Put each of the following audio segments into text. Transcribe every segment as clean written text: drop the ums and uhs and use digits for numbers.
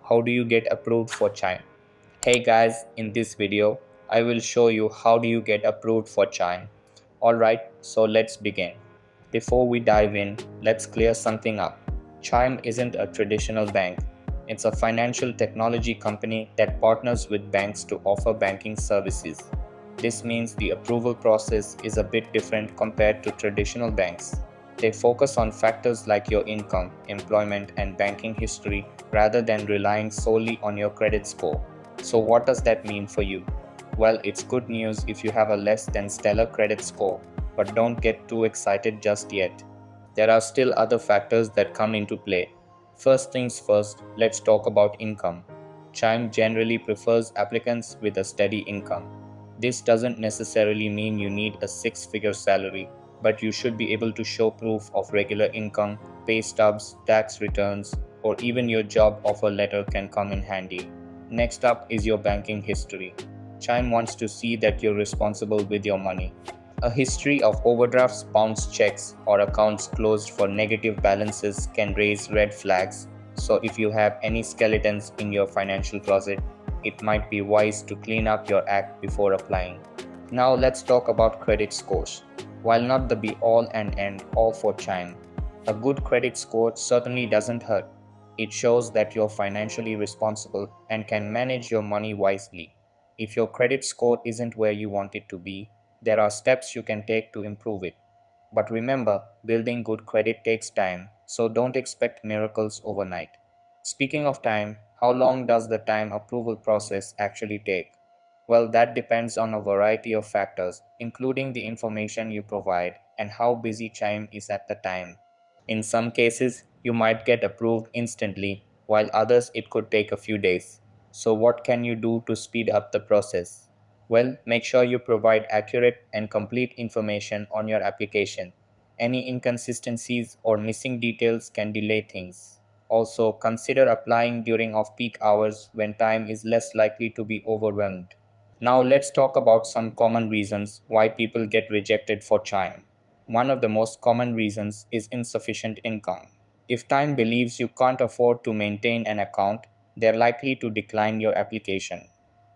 how do you get approved for Chime? Hey guys, in this video, I will show you how do you get approved for Chime. Alright, so let's begin. Before we dive in, let's clear something up. Chime isn't a traditional bank. It's a financial technology company that partners with banks to offer banking services. This means the approval process is a bit different compared to traditional banks. They focus on factors like your income, employment, and banking history rather than relying solely on your credit score. So, what does that mean for you? Well, it's good news if you have a less than stellar credit score, but don't get too excited just yet. There are still other factors that come into play. First things first, let's talk about income. Chime generally prefers applicants with a steady income. This doesn't necessarily mean you need a six figure salary, but you should be able to show proof of regular income, pay stubs, tax returns, or even your job offer letter can come in handy. Next up is your banking history. Chime wants to see that you're responsible with your money. A history of overdrafts, bounced checks, or accounts closed for negative balances can raise red flags. So, if you have any skeletons in your financial closet, it might be wise to clean up your act before applying. Now, let's talk about credit scores. While not the be all and end all for Chime, a good credit score certainly doesn't hurt. It shows that you're financially responsible and can manage your money wisely. If your credit score isn't where you want it to be, there are steps you can take to improve it. But remember, building good credit takes time, so don't expect miracles overnight. Speaking of time, how long does the time approval process actually take? Well, that depends on a variety of factors, including the information you provide and how busy Chime is at the time. In some cases, you might get approved instantly, while others it could take a few days. So, what can you do to speed up the process? Well, make sure you provide accurate and complete information on your application. Any inconsistencies or missing details can delay things. Also, consider applying during off peak hours when time is less likely to be overwhelmed. Now, let's talk about some common reasons why people get rejected for Chime. One of the most common reasons is insufficient income. If Time believes you can't afford to maintain an account, they're likely to decline your application.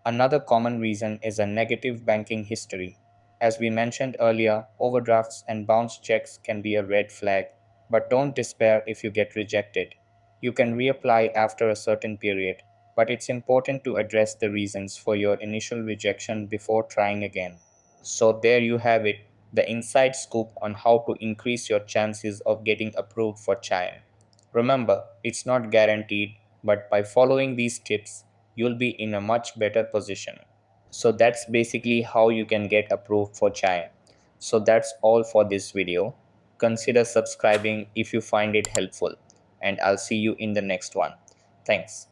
Another common reason is a negative banking history. As we mentioned earlier, overdrafts and bounce checks can be a red flag, but don't despair if you get rejected. You can reapply after a certain period, but it's important to address the reasons for your initial rejection before trying again. So, there you have it, the inside scoop on how to increase your chances of getting approved for Chime. Remember, it's not guaranteed, but by following these tips, you'll be in a much better position. So that's basically how you can get approved for Chime. So that's all for this video. Consider subscribing if you find it helpful, and I'll see you in the next one. Thanks.